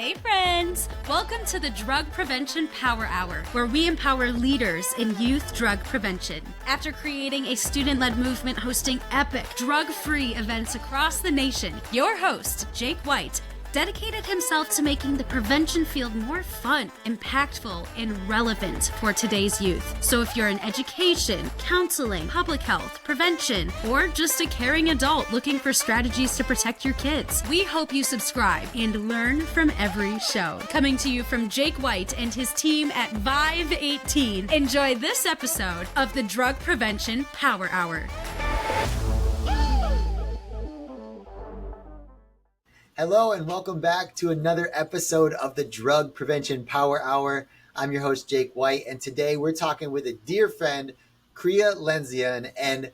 Hey friends! Welcome to the Drug Prevention Power Hour, where we empower leaders in youth drug prevention. After creating a student-led movement hosting epic drug-free events across the nation, your host, Jake White, dedicated himself to making the prevention field more fun, impactful, and relevant for today's youth. So if you're in education, counseling, public health, prevention, or just a caring adult looking for strategies to protect your kids, we hope you subscribe and learn from every show. Coming to you from Jake White and his team at Vive 18, enjoy this episode of the Drug Prevention Power Hour. Hello and welcome back to another episode of the Drug Prevention Power Hour. I'm your host, Jake White, and today we're talking with a dear friend, Kriya Lendzion, and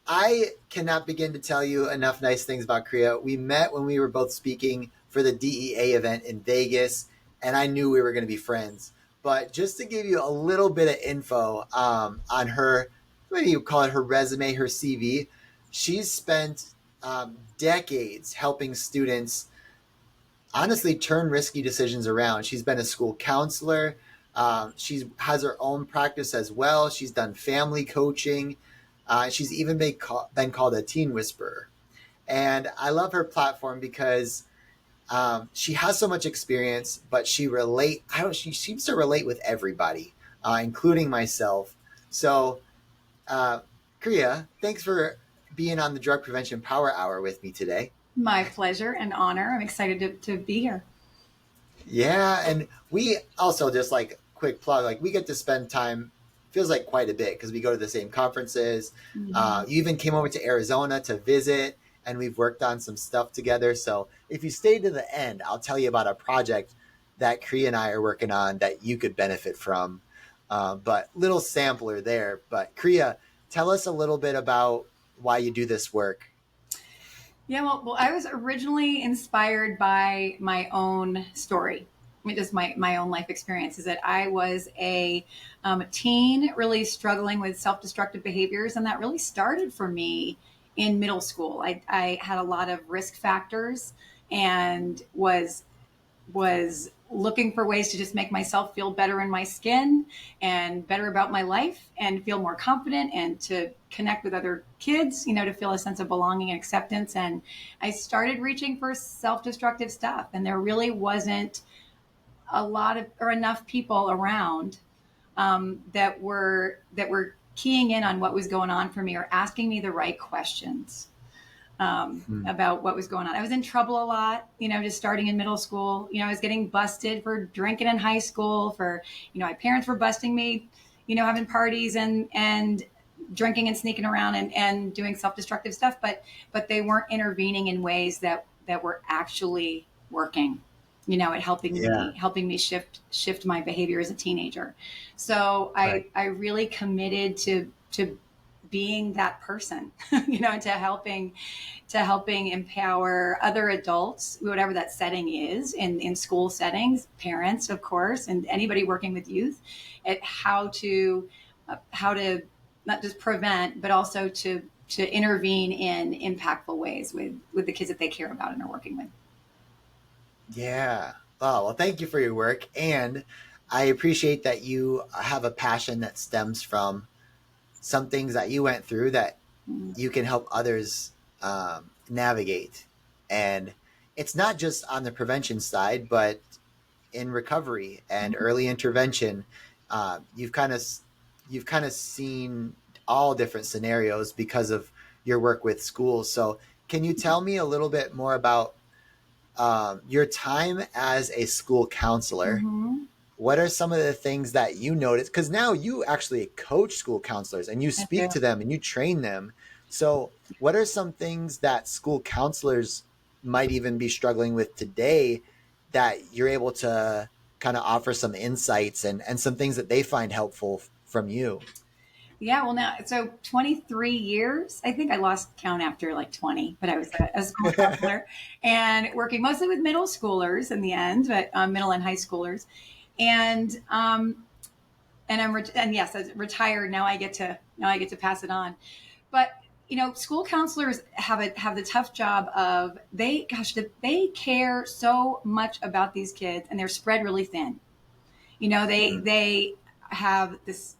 I cannot begin to tell you enough nice things about Kriya. We met when we were both speaking for the DEA event in Vegas, and I knew we were going to be friends. But just to give you a little bit of info on her, what do you call it, her resume, her CV, she's spent decades helping students honestly turn risky decisions around. She's been a school counselor. She has her own practice as well. She's done family coaching. She's even been called a teen whisperer. And I love her platform because she has so much experience, but she seems to relate with everybody, including myself. So, Kriya, thanks for being on the Drug Prevention Power Hour with me today. My pleasure and honor. I'm excited to be here. Yeah, and we also, just like quick plug, like we get to spend time, feels like quite a bit, because we go to the same conferences. Mm-hmm. You even came over to Arizona to visit, and we've worked on some stuff together. So if you stay to the end, I'll tell you about a project that Kriya and I are working on that you could benefit from. But little sampler there. But Kriya, tell us a little bit about why you do this work. Yeah, well, I was originally inspired by my own story. I mean, just my own life experience is that I was a teen really struggling with self-destructive behaviors. And that really started for me in middle school. I had a lot of risk factors and was looking for ways to just make myself feel better in my skin and better about my life and feel more confident and to connect with other kids, to feel a sense of belonging and acceptance. And I started reaching for self-destructive stuff. And there really wasn't a lot of or enough people around that were keying in on what was going on for me or asking me the right questions. About what was going on. I was in trouble a lot, just starting in middle school. I was getting busted for drinking in high school, my parents were busting me, having parties and drinking and sneaking around and doing self-destructive stuff, but they weren't intervening in ways that were actually working, at helping me shift my behavior as a teenager. So right. I really committed to being that person, and to helping empower other adults, whatever that setting is, in school settings, parents, of course, and anybody working with youth, at how to not just prevent, but also to intervene in impactful ways with the kids that they care about and are working with. Yeah. Oh, well, thank you for your work. And I appreciate that you have a passion that stems from some things that you went through that you can help others navigate. And it's not just on the prevention side, but in recovery and early intervention. You've kind of seen all different scenarios because of your work with schools. So can you tell me a little bit more about your time as a school counselor? Mm-hmm. What are some of the things that you notice? Because now you actually coach school counselors and you speak to them and you train them. So what are some things that school counselors might even be struggling with today that you're able to kind of offer some insights and some things that they find helpful from you? Yeah, well, now, so 23 years, I think I lost count after like 20, but I was a school counselor and working mostly with middle schoolers in the end, but middle and high schoolers. And yes, as retired, now I get to pass it on. But school counselors have the tough job of they care so much about these kids, and they're spread really thin. They have this,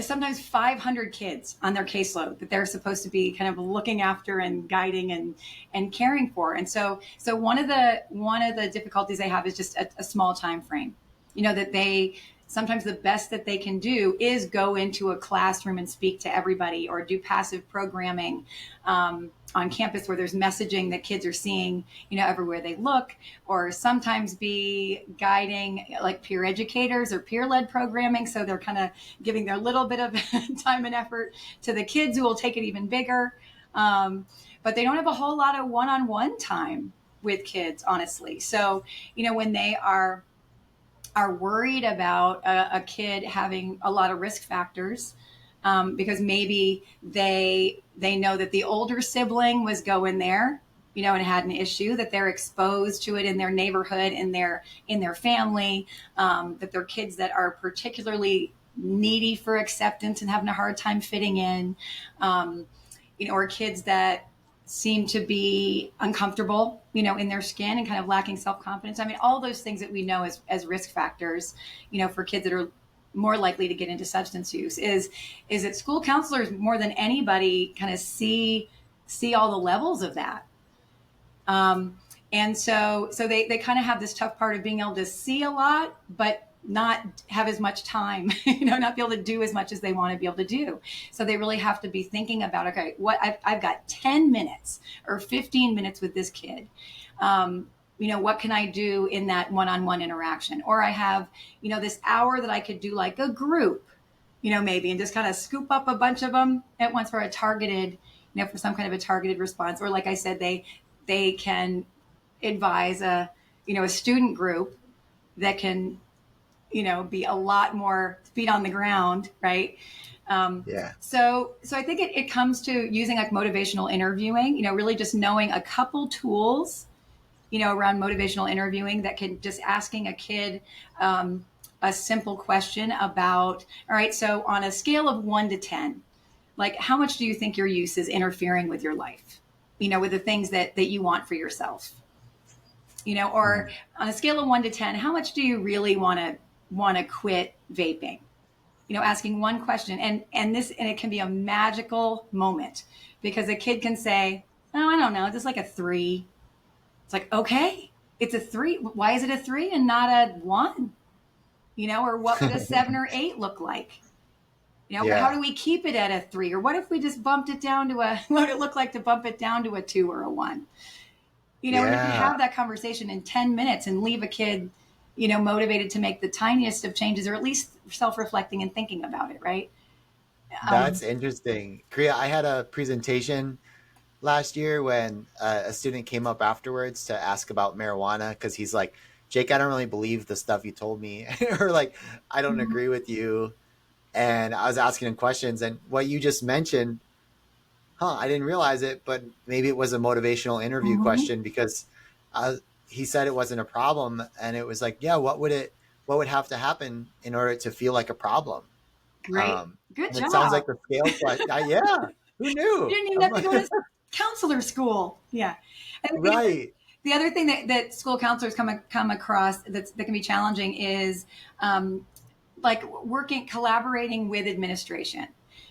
sometimes 500 kids on their caseload that they're supposed to be kind of looking after and guiding and caring for. And so one of the difficulties they have is just a small time frame. That they sometimes the best that they can do is go into a classroom and speak to everybody, or do passive programming on campus where there's messaging that kids are seeing, everywhere they look, or sometimes be guiding like peer educators or peer-led programming. So they're kind of giving their little bit of time and effort to the kids who will take it even bigger. But they don't have a whole lot of one-on-one time with kids, honestly. So, when they are worried about a kid having a lot of risk factors, because maybe they know that the older sibling was going there, and had an issue, that they're exposed to it in their neighborhood, in their family, that they're kids that are particularly needy for acceptance and having a hard time fitting in, or kids that seem to be uncomfortable, in their skin and kind of lacking self-confidence. I mean, all those things that we know as risk factors, for kids that are more likely to get into substance use, is that school counselors more than anybody kind of see all the levels of that. And so they kind of have this tough part of being able to see a lot, but not have as much time, not be able to do as much as they want to be able to do. So they really have to be thinking about, okay, what I've got 10 minutes or 15 minutes with this kid. What can I do in that one-on-one interaction? Or I have, this hour that I could do like a group, maybe, and just kind of scoop up a bunch of them at once for a targeted, for some kind of a targeted response. Or like I said, they can advise a student group that can, be a lot more feet on the ground, right? So I think it comes to using like motivational interviewing, really just knowing a couple tools, around motivational interviewing, that can just asking a kid a simple question about, all right, so on a scale of 1 to 10, like how much do you think your use is interfering with your life, with the things that you want for yourself, or on a scale of 1 to 10, how much do you really want to quit vaping? Asking one question, and it can be a magical moment, because a kid can say, oh, I don't know, just like a 3. It's like, okay, it's a 3. Why is it a 3 and not a 1? Or what would a 7 or 8 look like? How do we keep it at a 3? Or what if we just bumped it down to what would it look like to bump it down to a 2 or a 1? And if you have that conversation in 10 minutes and leave a kid, motivated to make the tiniest of changes, or at least self-reflecting and thinking about it, right? That's interesting. Kriya, I had a presentation last year when a student came up afterwards to ask about marijuana, because he's like, Jake, I don't really believe the stuff you told me, or like, I don't agree with you. And I was asking him questions, and what you just mentioned, I didn't realize it, but maybe it was a motivational interview question, because he said it wasn't a problem, and it was like, yeah, what would have to happen in order to feel like a problem? Great. Good job. It sounds like the scale question. Yeah. Who knew? You didn't even have to go to counselor school. Yeah. And right. The other thing that school counselors come across that can be challenging is like collaborating with administration.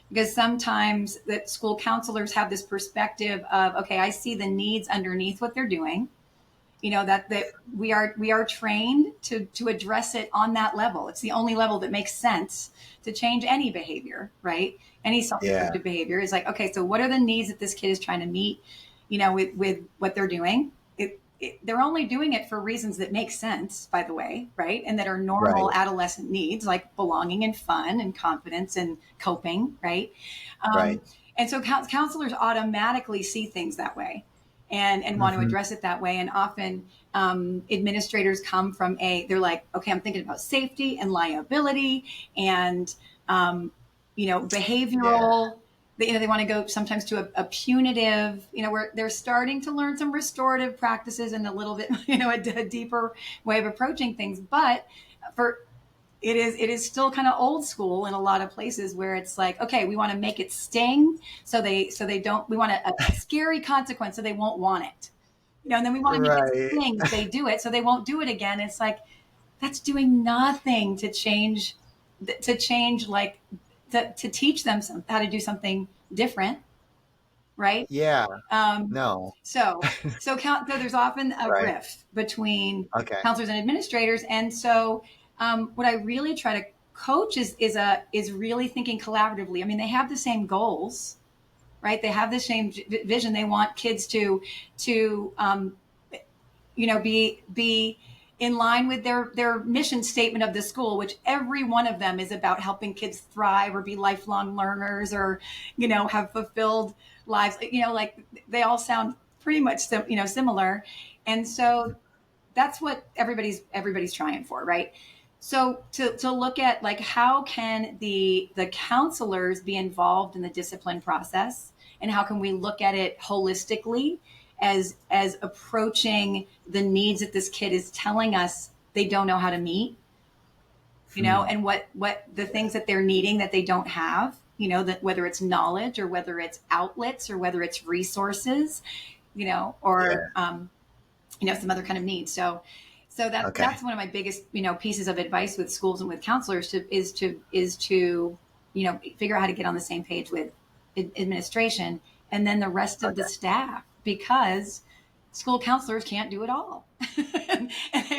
Because sometimes that school counselors have this perspective of, okay, I see the needs underneath what they're doing. That we are trained to address it on that level. It's the only level that makes sense to change any behavior, right? Any self-destructive behavior is like, okay, so what are the needs that this kid is trying to meet, with what they're doing? They're only doing it for reasons that make sense, by the way, right? And that are normal adolescent needs, like belonging and fun and confidence and coping, right? And so counselors automatically see things that way and want to address it that way. And often administrators come from they're like, okay, I'm thinking about safety and liability and, behavioral. They want to go sometimes to a punitive, where they're starting to learn some restorative practices and a little bit, a deeper way of approaching things. But it is still kind of old school in a lot of places where it's like, okay, we want to make it sting. So they don't, we want a scary consequence. So they won't want it, and then we want to make it Right. sting if they do it. So they won't do it again. It's like, that's doing nothing like to teach them how to do something different. Right. Yeah. Um, No. so there's often a Right. rift between Okay. counselors and administrators, and so what I really try to coach is really thinking collaboratively. I mean, they have the same goals, right? They have the same vision. They want kids to be in line with their mission statement of the school, which every one of them is about helping kids thrive or be lifelong learners or have fulfilled lives. Like they all sound pretty much similar, and so that's what everybody's trying for, right? So to look at, like, how can the counselors be involved in the discipline process, and how can we look at it holistically as approaching the needs that this kid is telling us they don't know how to meet, and what the things that they're needing that they don't have, that whether it's knowledge or whether it's outlets or whether it's resources, or Yeah. some other kind of need. So Okay. that's one of my biggest pieces of advice with schools and with counselors is to figure out how to get on the same page with administration and then the rest of the Okay. staff, because school counselors can't do it all. And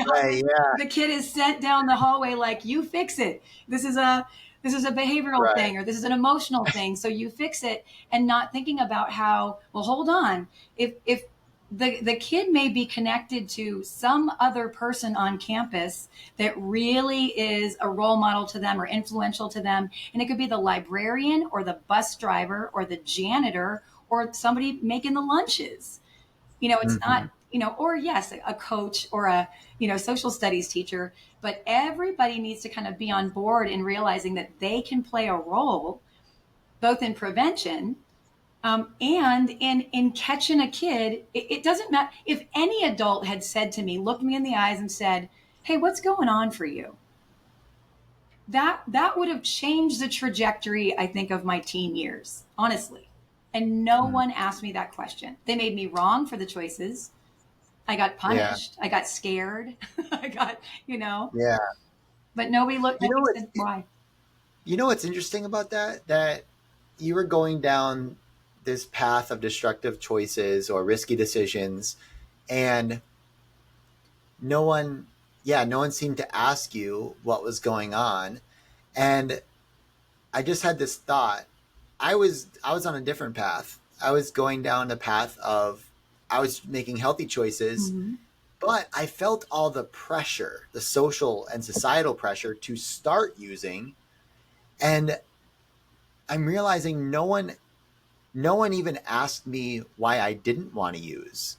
Right. Yeah. the kid is sent down the hallway like, you fix it. This is a behavioral Right. thing, or this is an emotional thing, so you fix it, and not thinking about how, well, hold on, if the kid may be connected to some other person on campus that really is a role model to them or influential to them. And it could be the librarian or the bus driver or the janitor or somebody making the lunches. It's Hmm. not, or yes, a coach or a, social studies teacher, but everybody needs to kind of be on board in realizing that they can play a role both in prevention, and in catching a kid. It doesn't matter if any adult had said to me, looked me in the eyes and said, hey, what's going on for you? That would have changed the trajectory, I think, of my teen years, honestly. And no one asked me that question. They made me wrong for the choices. I got Yeah. punished. I got scared. I got, Yeah. but nobody looked, You know nobody what? said why. You know what's interesting about that? That you were going down this path of destructive choices or risky decisions, and no one, yeah, no one seemed to ask you what was going on. And I just had this thought. I was on a different path. I was going down the path of I was making healthy choices, Mm-hmm. but I felt all the pressure, the social and societal pressure to start using. And I'm realizing no one even asked me why I didn't want to use.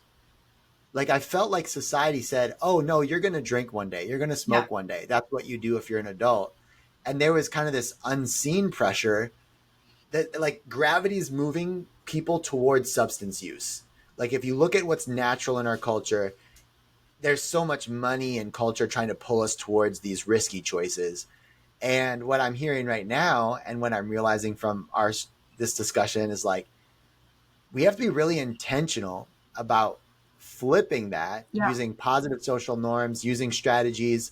Like I felt like society said, "Oh no, you're going to drink one day. You're going to Yeah. smoke one day. That's what you do if you're an adult." And there was kind of this unseen pressure that like gravity's moving people towards substance use. Like if you look at what's natural in our culture, there's so much money and culture trying to pull us towards these risky choices. And what I'm hearing right now and what I'm realizing from our this discussion is like we have to be really intentional about flipping that, Yeah. using positive social norms, using strategies,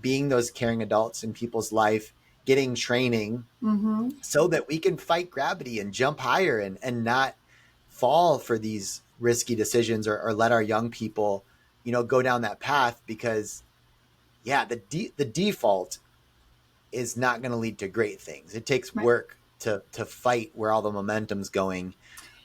being those caring adults in people's life, getting training Mm-hmm. so that we can fight gravity and jump higher and not fall for these risky decisions or let our young people, go down that path because yeah, the default is not going to lead to great things. It takes Right. work to fight where all the momentum's going.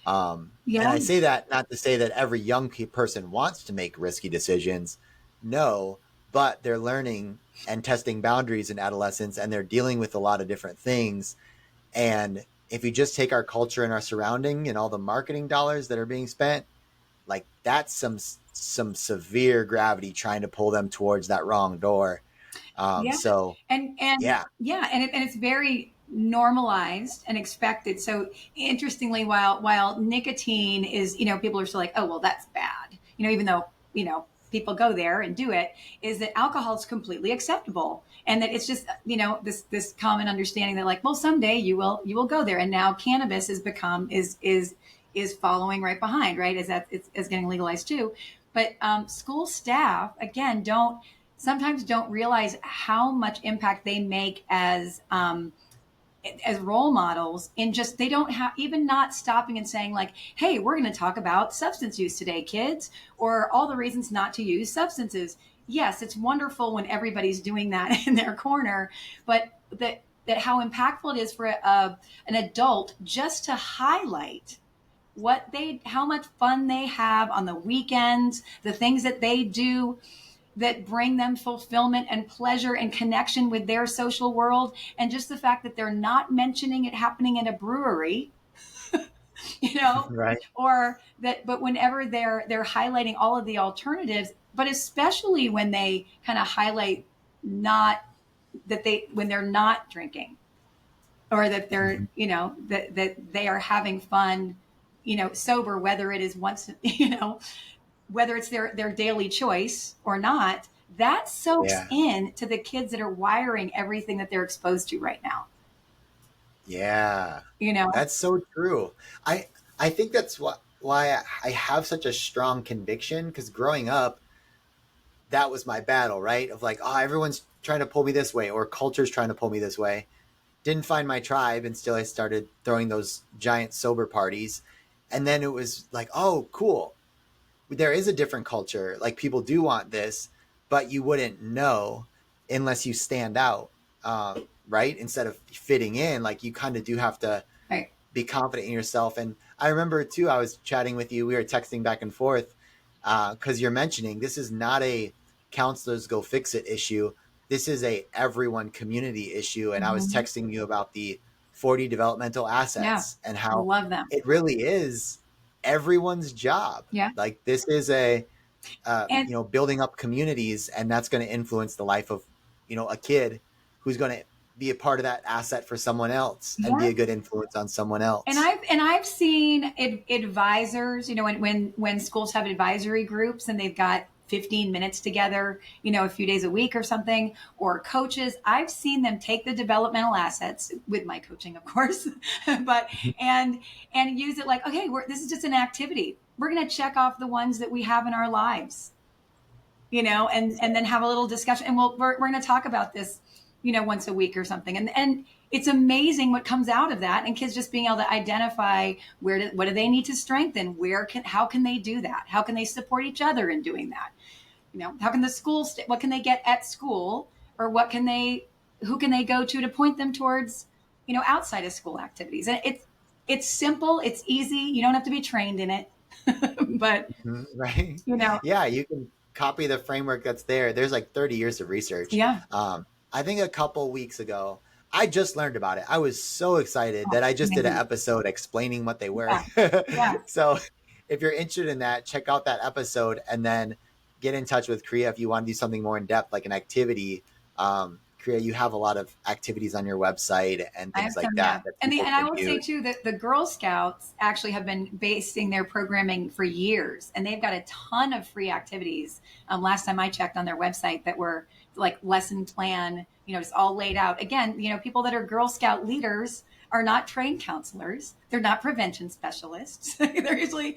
And Yeah. I say that not to say that every young person wants to make risky decisions. No, but they're learning and testing boundaries in adolescence and they're dealing with a lot of different things. And if you just take our culture and our surrounding and all the marketing dollars that are being spent, like that's some severe gravity trying to pull them towards that wrong door. Yeah. So And yeah, yeah, and it's very normalized and expected. So interestingly, while nicotine is, people are still like, oh well, that's bad. Even though, people go there and do it, is that alcohol is completely acceptable, and that it's just, this common understanding that, like, well, someday you will go there. And now cannabis has become is following right behind, right, as that it's getting legalized too. But school staff, again, sometimes don't realize how much impact they make as role models, in just, they don't have, even not stopping and saying, like, hey, we're going to talk about substance use today, kids, or all the reasons not to use substances. Yes, it's wonderful when everybody's doing that in their corner, but that how impactful it is for an adult just to highlight how much fun they have on the weekends, the things that they do that bring them fulfillment and pleasure and connection with their social world. And just the fact that they're not mentioning it happening in a brewery, Right. or that, but whenever they're highlighting all of the alternatives, but especially when they kind of highlight, not that when they're not drinking, or that they're, that they are having fun, sober, whether it is once, whether it's their daily choice or not, that soaks Yeah. in to the kids that are wiring everything that they're exposed to right now. Yeah. You know, That's so true. I think that's why I have such a strong conviction, because growing up, that was my battle, right? Of like, oh, everyone's trying to pull me this way, or culture's trying to pull me this way. Didn't find my tribe, and still I started throwing those giant sober parties. And then it was like, oh, cool. There is a different culture. Like, people do want this, but you wouldn't know unless you stand out, right? Instead of fitting in, like, you kind of do have to right. be confident in yourself. And I remember too, I was chatting with you, we were texting back and forth, because you're mentioning this is not a counselors go fix it issue. This is a everyone community issue. And I was Mm-hmm. texting you about the 40 developmental Yeah. assets and I how love them. it really is everyone's job. Yeah. Like, this is And building up communities, and that's going to influence the life of, a kid who's going to be a part of that asset for someone else and be yeah. a good influence on someone And else. I've seen advisors, when schools have advisory groups and they've got 15 minutes together, a few days a week or something, or coaches, I've seen them take the developmental assets, with my coaching, of course, but and use it like, okay, this is just an activity. We're going to check off the ones that we have in our lives, and then have a little discussion, and we're going to talk about this, once a week or something. And it's amazing what comes out of that, and kids just being able to identify what do they need to strengthen, how can they do that, how can they support each other in doing that, how can the school what can they get at school, or who can they go to point them towards, outside of school activities. And it's simple, it's easy, you don't have to be trained in it. But Right. you know Yeah, you can copy the framework that's there. There's like 30 years of research. yeah. I think a couple weeks ago, I just learned about it. I was so excited Oh, that I just did an amazing. episode explaining what they were. Yeah. Yeah. So if you're interested in that, check out that episode, and then get in touch with Kriya if you want to do something more in depth, like an activity. Kriya, you have a lot of activities on your website and I things have like some, yeah. that And people I can would say use. too that the Girl Scouts actually have been basing their programming for years, and they've got a ton of free activities. Last time I checked on their website, that were like lesson plan, just all laid out. Again, people that are Girl Scout leaders are not trained counselors. They're not prevention specialists. They're usually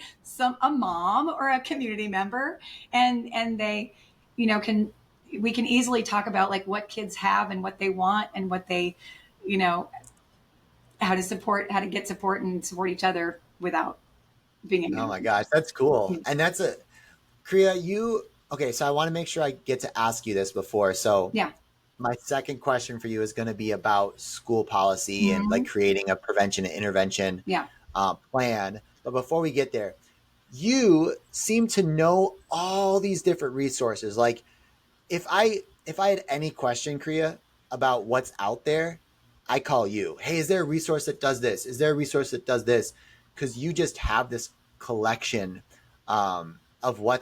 a mom or a community member, and they, can we can easily talk about like what kids have and what they want and what they, you know, how to get support and support each other without being Oh my ignored. gosh, that's cool. And that's Kriya, okay, so I want to make sure I get to ask you this before. So Yeah. my second question for you is going to be about school policy and Mm-hmm. like creating a prevention and intervention Yeah. plan. But before we get there, you seem to know all these different resources. Like, if I had any question, Kriya, about what's out there, I call you. Hey, is there a resource that does this? Is there a resource that does this? Because you just have this collection of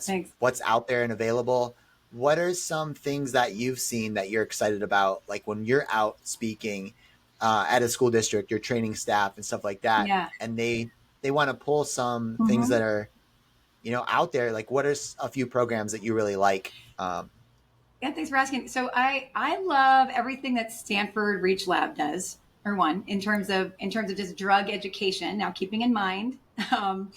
Thanks. what's out there and available. What are some things that you've seen that you're excited about, like when you're out speaking at a school district, you're training staff and stuff like that, Yeah. and they want to pull some things Mm-hmm. that are out there, like what are a few programs that you really like? Yeah, thanks for asking. So I love everything that Stanford Reach Lab does. Or one in terms of just drug education. Now, keeping in mind, um,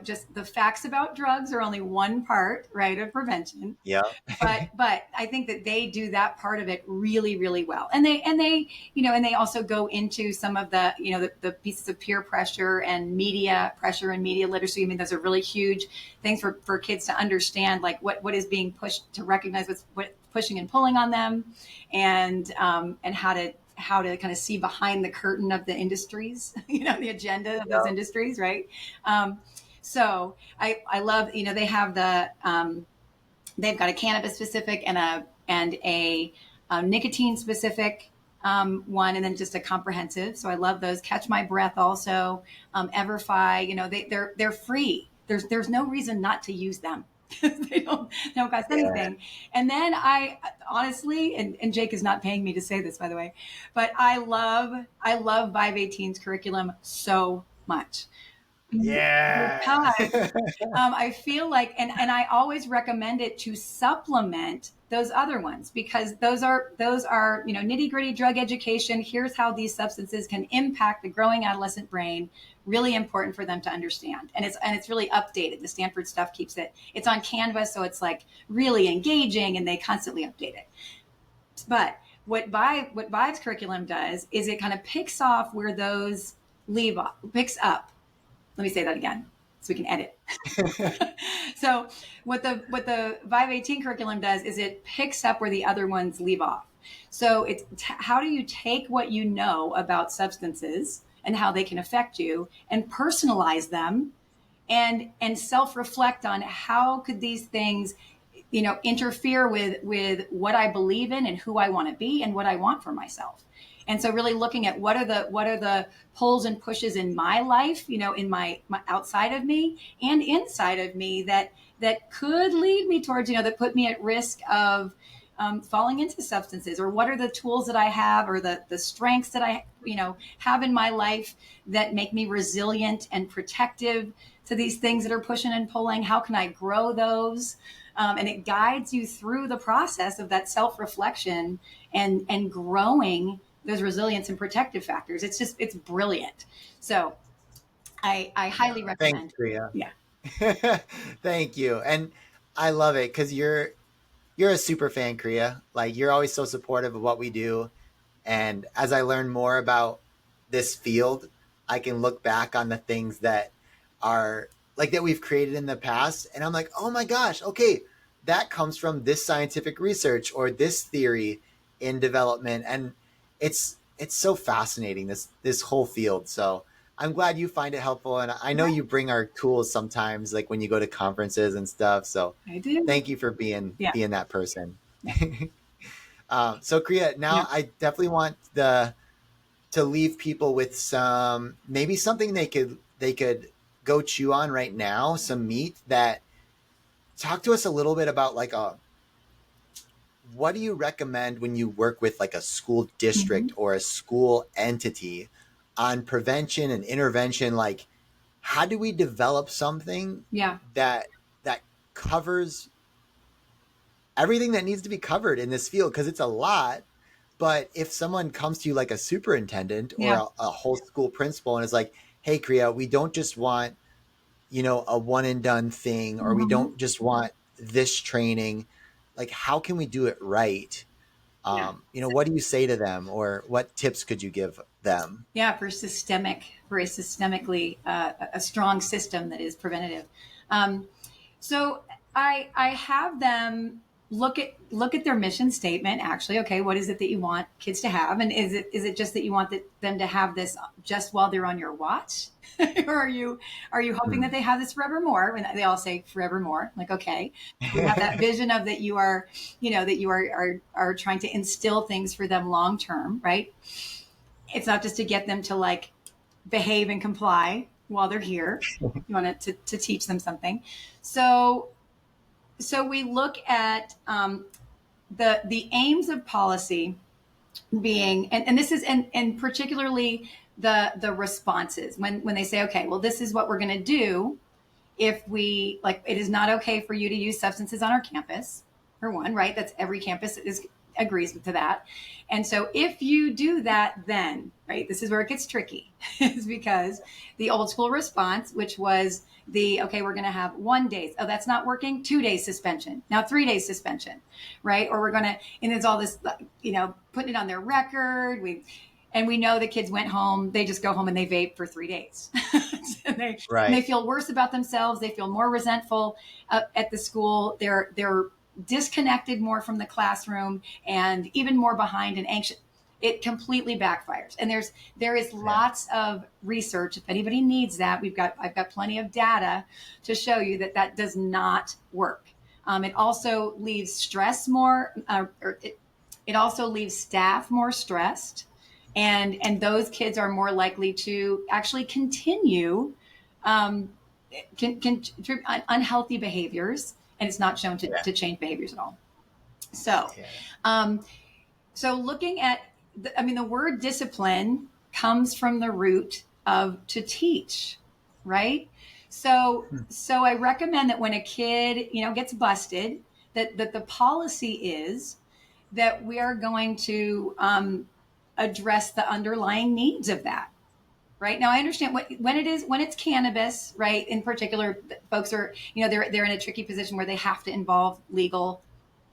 just the facts about drugs are only one part, right, of prevention. Yeah. But I think that they do that part of it really, really well. And they also go into some of the pieces of peer pressure and media pressure and media literacy. I mean, those are really huge things for kids to understand, like what is being pushed, to recognize what's pushing and pulling on them, and how to kind of see behind the curtain of the industries, the agenda of those industries, right? So I love, they have they've got a cannabis specific and a nicotine specific one, and then just a comprehensive. So I love those. Catch My Breath also, Everfi. They're free. There's no reason not to use them. They don't cost anything. And then I honestly, and Jake is not paying me to say this, by the way, but I love Vive 18's curriculum so much. Yeah. Because I feel like, and I always recommend it to supplement those other ones, because those are nitty gritty drug education. Here's how these substances can impact the growing adolescent brain. Really important for them to understand, and it's really updated. The Stanford stuff it's on Canvas, so it's like really engaging, and they constantly update it. But what Vive's curriculum does is it kind of picks off where those picks up. Let me say that again so we can edit. So what the Vive 18 curriculum does is it picks up where the other ones leave off. So it's how do you take what you know about substances and how they can affect you and personalize them, and self-reflect on how could these things interfere with what I believe in and who I want to be and what I want for myself. And so really looking at what are the pulls and pushes in my life, in my outside of me and inside of me that could lead me towards, that put me at risk of falling into substances, or what are the tools that I have, or the strengths that I, have in my life that make me resilient and protective to these things that are pushing and pulling. How can I grow those? And it guides you through the process of that self-reflection and growing those resilience and protective factors. It's brilliant. So I highly recommend. Thanks, Kriya. Yeah. Thank you. And I love it because you're a super fan, Kriya. Like, you're always so supportive of what we do. And as I learn more about this field, I can look back on the things that are like that we've created in the past. And I'm like, oh my gosh, okay, that comes from this scientific research or this theory in development. And it's so fascinating, this whole field. So I'm glad you find it helpful. And I know you bring our tools sometimes, like when you go to conferences and stuff. So I do. Thank you for being that person. Yeah. So Kriya, now I definitely want to leave people with maybe something they could go chew on right now, some meat. That talk to us a little bit about what do you recommend when you work with like a school district or a school entity on prevention and intervention? Like, how do we develop something that covers everything that needs to be covered in this field? Because it's a lot. But if someone comes to you like a superintendent or a whole school principal and is like, hey, Kriya, we don't just want, a one and done thing, or we don't just want this training. Like, how can we do it right? What do you say to them, or what tips could you give them? Yeah, for a systemically, a strong system that is preventative. So I have them look at their mission statement. Actually, okay, what is it that you want kids to have, and is it just that you want them to have this just while they're on your watch, or are you hoping that they have this forevermore? When they all say forevermore, like, okay, we have that vision of that you are trying to instill things for them long term, right? It's not just to get them to like behave and comply while they're here. You want it to teach them something. So we look at the aims of policy being, and this is, and particularly the responses when they say, okay, well, this is what we're going to do. if we like, it is not okay for you to use substances on our campus, for one, right? That's every campus agrees to that. And so if you do that, then, right, this is where it gets tricky, is because the old school response, which was okay, we're going to have 1 day. Oh, that's not working. 2 days suspension. Now 3 days suspension, right? Or we're going to, and there's all this, putting it on their record. And we know the kids went home. They just go home and they vape for 3 days. and they feel worse about themselves. They feel more resentful at the school. They're disconnected more from the classroom and even more behind and anxious. It completely backfires. And there is lots of research. If anybody needs that, I've got plenty of data to show you that does not work. It also leaves stress more, it also leaves staff more stressed. And those kids are more likely to actually continue unhealthy behaviors, and it's not shown to change behaviors at all. So, so looking at, the word discipline comes from the root of to teach, right? So I recommend that when a kid, gets busted, that the policy is that we are going to address the underlying needs of that. Right now, I understand when it's cannabis, right? In particular, folks are, they're in a tricky position where they have to involve legal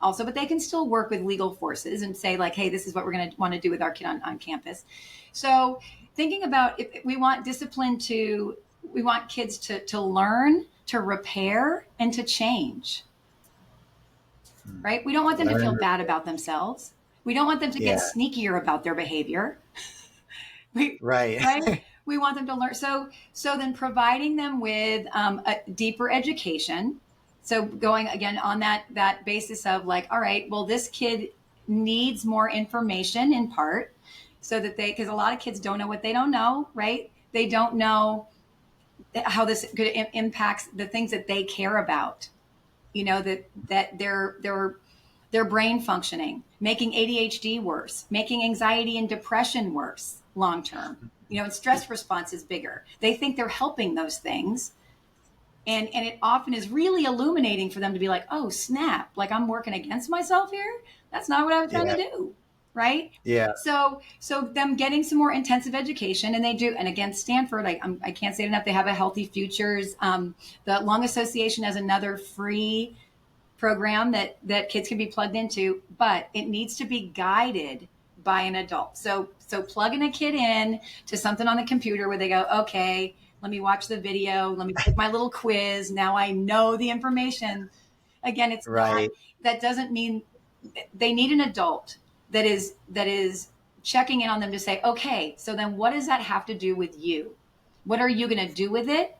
also, but they can still work with legal forces and say like, hey, this is what we're going to want to do with our kid on campus. So thinking about if we want discipline we want kids to learn, to repair, and to change, right? We don't want them to feel bad about themselves. We don't want them to get sneakier about their behavior. Right? We want them to learn. So then providing them with a deeper education. So going again on that basis of like, all right, well, this kid needs more information in part so that because a lot of kids don't know what they don't know, right? They don't know how this could impacts the things that they care about, that their brain functioning, making ADHD worse, making anxiety and depression worse long-term, and stress response is bigger. They think they're helping those things. And it often is really illuminating for them to be like, oh, snap, like I'm working against myself here. That's not what I was trying to do. Right. Yeah. So them getting some more intensive education, and they do. And again, Stanford, I can't say it enough. They have a Healthy Futures. The Lung Association has another free program that kids can be plugged into, but it needs to be guided by an adult. So plugging a kid in to something on the computer where they go, okay, let me watch the video. Let me take my little quiz. Now I know the information. Again, it's right. That doesn't mean they need an adult that is checking in on them to say, okay, so then what does that have to do with you? What are you going to do with it?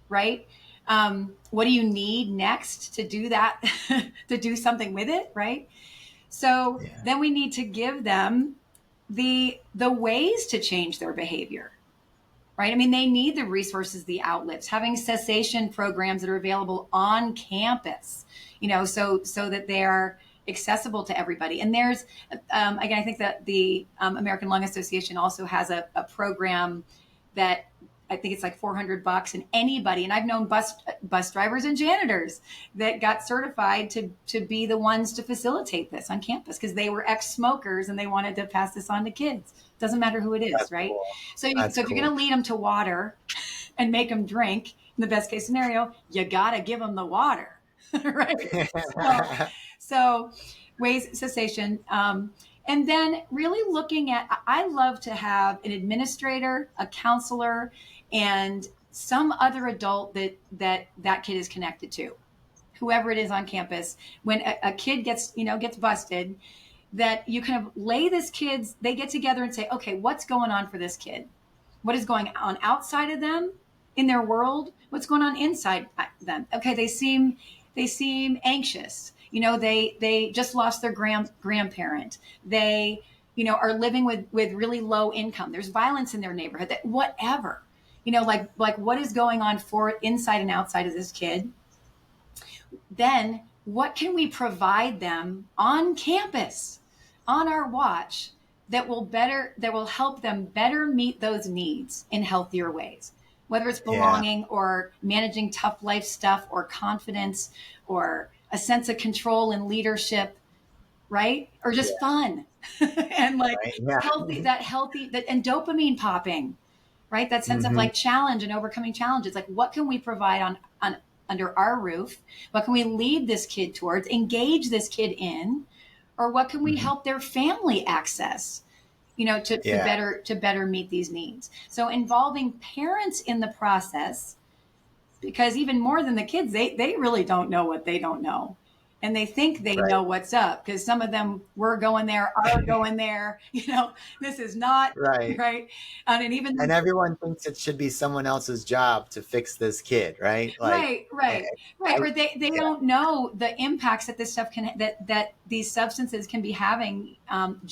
Right? What do you need next to do that, to do something with it? Right? So then we need to give them the ways to change their behavior. Right? They need the resources, the outlets, having cessation programs that are available on campus, so that they are accessible to everybody. And there's, again, I think that the American Lung Association also has a program that I think it's like $400, and anybody, and I've known bus drivers and janitors that got certified to be the ones to facilitate this on campus because they were ex-smokers and they wanted to pass this on to kids. Doesn't matter who it is, That's right? Cool. So if you're going to lead them to water and make them drink, in the best case scenario, you got to give them the water, right? So ways cessation. And then really looking at, I love to have an administrator, a counselor, and some other adult that kid is connected to, whoever it is on campus. When a kid gets busted, that you kind of they get together and say, okay, what's going on for this kid? What is going on outside of them in their world? What's going on inside them? Okay, they seem anxious. They just lost their grandparent. They, are living with really low income. There's violence in their neighborhood. That whatever, like what is going on for inside and outside of this kid? Then what can we provide them on campus, on our watch, that will help them better meet those needs in healthier ways? whether it's belonging or managing tough life stuff or confidence or a sense of control and leadership, right? Or just fun and like Right. Yeah. healthy and dopamine popping, right? That sense of Mhm. like challenge and overcoming challenges. Like, what can we provide on under our roof? What can we lead this kid towards, engage this kid in, or what can we Mhm. help their family access, Yeah. to better meet these needs? So involving parents in the process, because even more than the kids, they really don't know what they don't know. And they think they Right. know what's up because some of them are going there, this is not Right. right. And And even everyone thinks it should be someone else's job to fix this kid, right? Like, right, I, right, right. I Or they yeah. don't know the impacts that this stuff that these substances can be having,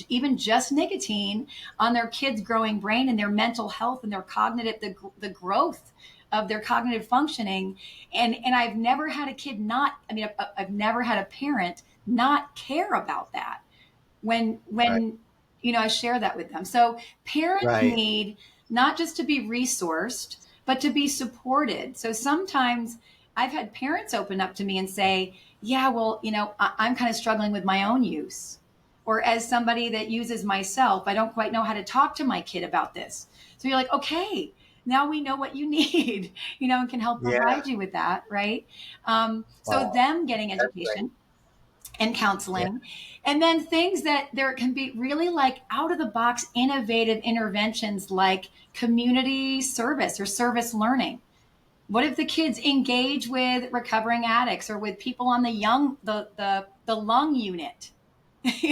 even just nicotine, on their kids' growing brain and their mental health and their cognitive, the growth of their cognitive functioning. And I've never had a kid not, I mean, I've never had a parent not care about that Right. when I share that with them. So parents Right. need not just to be resourced, but to be supported. So sometimes I've had parents open up to me and say, yeah, well, I'm kind of struggling with my own use. Or as somebody that uses myself, I don't quite know how to talk to my kid about this. So you're like, okay, now we know what you need, and can help Yeah. provide you with that, right? So Wow. them getting That's right. education and Yeah. counseling, and then things that there can be really like out of the box innovative interventions like community service or service learning. What if the kids engage with recovering addicts or with people on the lung unit,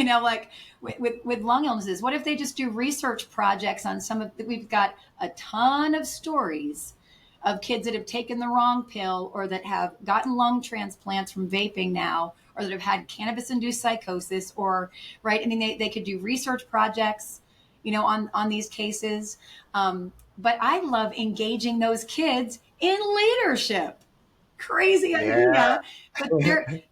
like with lung illnesses? What if they just do research projects on some of we've got a ton of stories of kids that have taken the wrong pill or that have gotten lung transplants from vaping now, or that have had cannabis induced psychosis, or right. I mean, they could do research projects, on these cases. But I love engaging those kids in leadership. Crazy Yeah. idea, but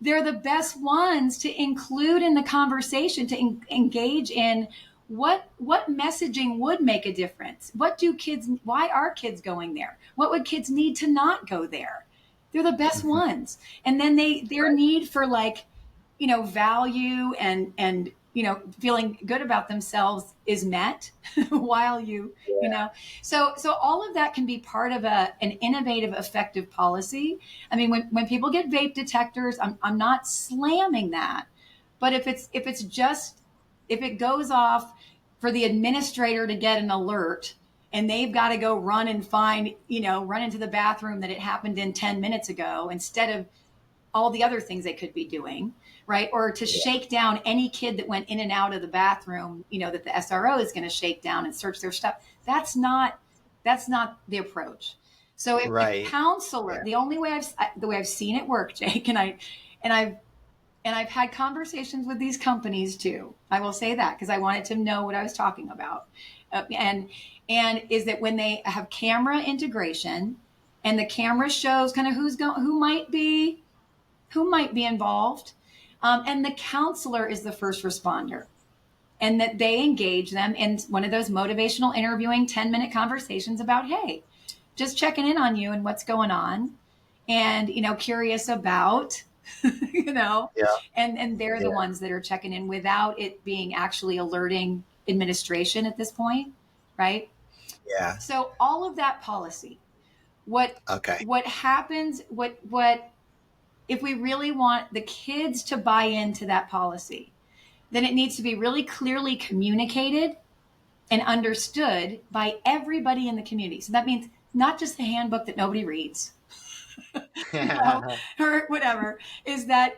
they're the best ones to include in the conversation, to engage in what messaging would make a difference. Why are kids going there? What would kids need to not go there? They're the best Mhm. ones. And then their need for like, value and feeling good about themselves is met while you Yeah. know so all of that can be part of an innovative, effective policy. I mean, when people get vape detectors, I'm not slamming that, but if it goes off for the administrator to get an alert, and they've got to go run and find, run into the bathroom that it happened in 10 minutes ago, instead of all the other things they could be doing, right? Or to Yeah. shake down any kid that went in and out of the bathroom, that the SRO is going to shake down and search their stuff. That's not the approach. So if the Right. counselor, Yeah. the way I've seen it work, Jake, and I've had conversations with these companies too. I will say that because I wanted to know what I was talking about. And is that when they have camera integration, and the camera shows kind of who might be involved, and the counselor is the first responder, and that they engage them in one of those motivational interviewing 10-minute conversations about, hey, just checking in on you and what's going on, and curious about you know Yeah. and they're the Yeah. ones that are checking in without it being actually alerting administration at this point, right? Yeah. So all of that policy, what Okay. what happens, what if we really want the kids to buy into that policy, then it needs to be really clearly communicated and understood by everybody in the community. So that means not just the handbook that nobody reads, or whatever, is that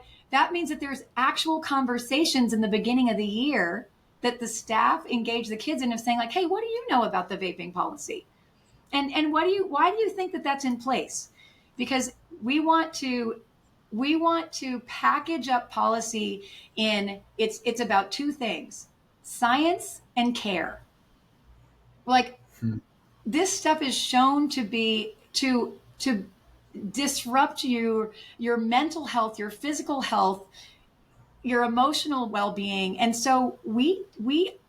means that there's actual conversations in the beginning of the year that the staff engage the kids in, of saying like, hey, what do you know about the vaping policy? And why do you think that that's in place? Because we want to package up policy in it's about two things: science and care. Like, Hmm. this stuff is shown to be to disrupt your mental health, your physical health, your emotional well-being. And so we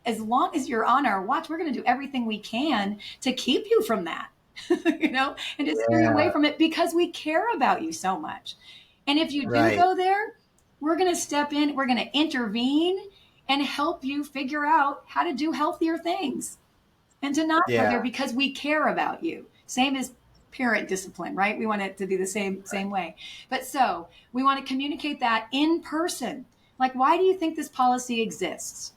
as long as you're on our watch, we're going to do everything we can to keep you from that. and to steer you away from it because we care about you so much. And if you do Right. go there, we're going to step in, we're going to intervene and help you figure out how to do healthier things and to not go Yeah. there because we care about you. Same as parent discipline, right? We want it to be the same way. But so we want to communicate that in person. Like, why do you think this policy exists?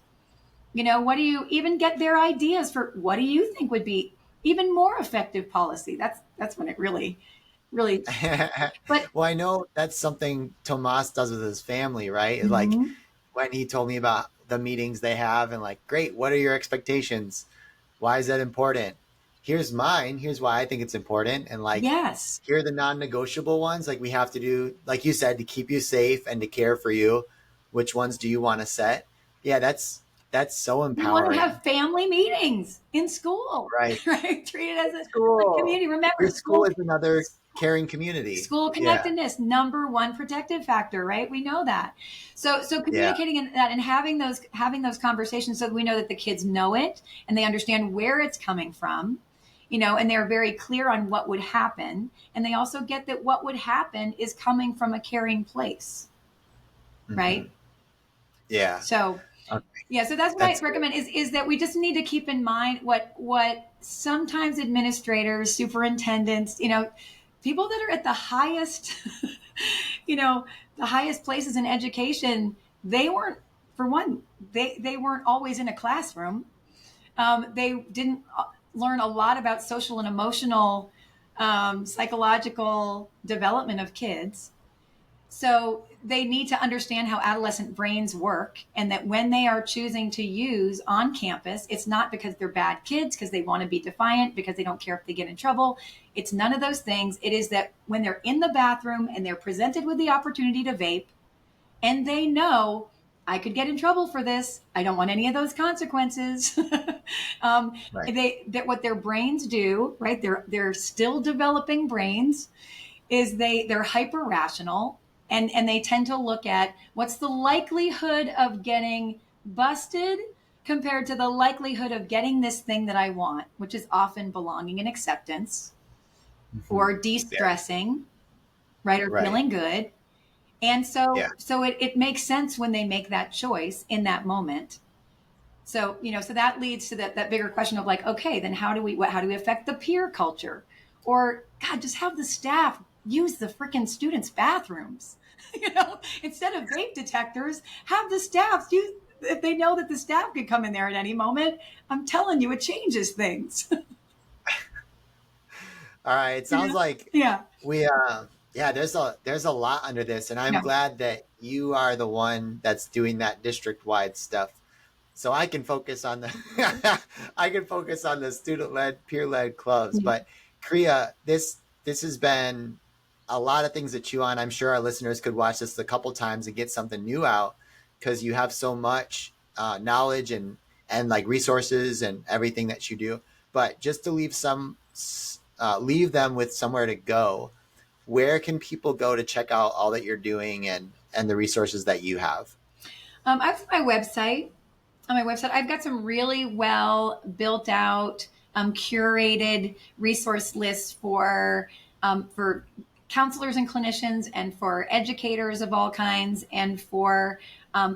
What do you even get their ideas for? What do you think would be even more effective policy? That's when it really, really. But Well, I know that's something Tomas does with his family, right? Is like mhm. when he told me about the meetings they have and like, great, what are your expectations? Why is that important? Here's mine. Here's why I think it's important. And like, Yes, here are the non-negotiable ones. Like we have to do, like you said, to keep you safe and to care for you. Which ones do you want to set? Yeah, that's so we want to empowering. have family meetings in school, Right. right? Treat it as a School. community. Remember, Your school school is another caring community. school Yeah. connectedness, number one protective factor, right? We know that. So Yeah. communicating in that and having those conversations so that we know that the kids know it and they understand where it's coming from, and they're very clear on what would happen. And they also get that what would happen is coming from a caring place, Hmm. right? Yeah. So Okay. yeah, so that's what I That's good. recommend is that we just need to keep in mind what sometimes administrators, superintendents, people that are at the highest, you know, the highest places in education, they weren't, for one, they weren't always in a classroom. They didn't learn a lot about social and emotional, psychological development of kids. So they need to understand how adolescent brains work and that when they are choosing to use on campus, it's not because they're bad kids, because they want to be defiant, because they don't care if they get in trouble. It's none of those things. It is that when they're in the bathroom and they're presented with the opportunity to vape and they know I could get in trouble for this. I don't want any of those consequences. um, Right. that what their brains do, right? They're still developing brains is they're hyper rational and they tend to look at what's the likelihood of getting busted compared to the likelihood of getting this thing that I want, which is often belonging and acceptance Hmm. or Yeah. de-stressing, right? Or Right. feeling good. And Yeah. so it makes sense when they make that choice in that moment. So, so that leads to that bigger question of like, okay, then how do we affect the peer culture? Or God, just have the staff use the freaking students' bathrooms. Instead of vape detectors, have the staff use if they know that the staff could come in there at any moment. I'm telling you, it changes things. All right. It sounds like Yeah. we yeah, there's a lot under this, and I'm Yeah. glad that you are the one that's doing that district wide stuff. So I can focus on the I can focus on the student led, peer led clubs. Yeah. But Kriya, this has been a lot of things to chew on. I'm sure our listeners could watch this a couple times and get something new out because you have so much knowledge and like resources and everything that you do. But just to leave them with somewhere to go, where can people go to check out all that you're doing and the resources that you have? I have my website. On my website, I've got some really well built out, curated resource lists for counselors and clinicians, and for educators of all kinds, and for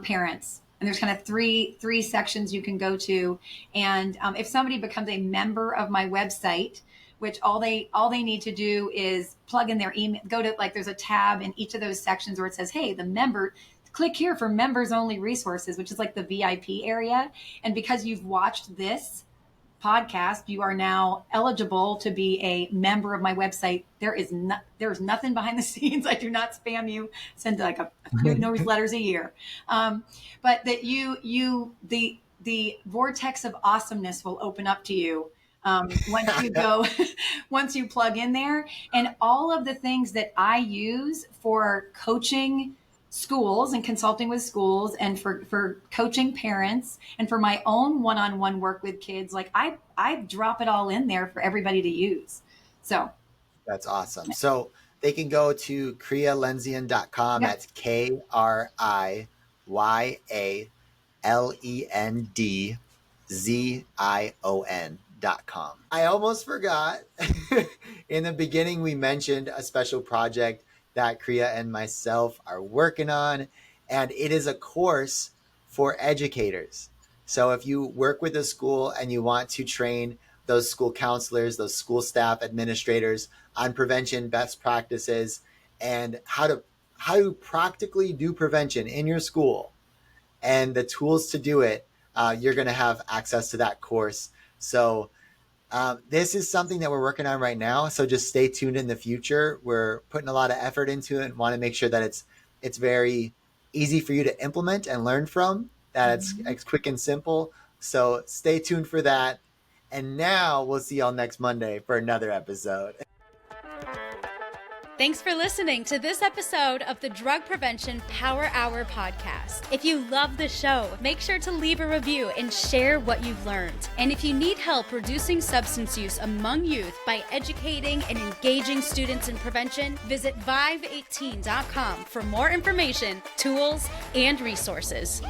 parents. And there's kind of three sections you can go to. And if somebody becomes a member of my website, which all they need to do is plug in their email, go to like there's a tab in each of those sections where it says, hey, the member, click here for members only resources, which is like the VIP area. And because you've watched this podcast, you are now eligible to be a member of my website. There's nothing behind the scenes. I do not spam you. Send like a few newsletters a year, but that the vortex of awesomeness will open up to you once you go, once you plug in there, and all of the things that I use for coaching schools and consulting with schools and for coaching parents and for my own one-on-one work with kids, like I drop it all in there for everybody to use. So That's awesome. So they can go to kriyalendzion.com. yeah. That's KRIYALENDZION restorative.com. I almost forgot. In the beginning, we mentioned a special project that Kriya and myself are working on, and it is a course for educators. So if you work with a school and you want to train those school counselors, those school staff administrators on prevention best practices and how to practically do prevention in your school and the tools to do it, you're going to have access to that course. So this is something that we're working on right now. So just stay tuned in the future. We're putting a lot of effort into it and want to make sure that it's very easy for you to implement and learn from, that it's quick and simple. So stay tuned for that. And now we'll see y'all next Monday for another episode. Thanks for listening to this episode of the Drug Prevention Power Hour podcast. If you love the show, make sure to leave a review and share what you've learned. And if you need help reducing substance use among youth by educating and engaging students in prevention, visit vive18.com for more information, tools, and resources.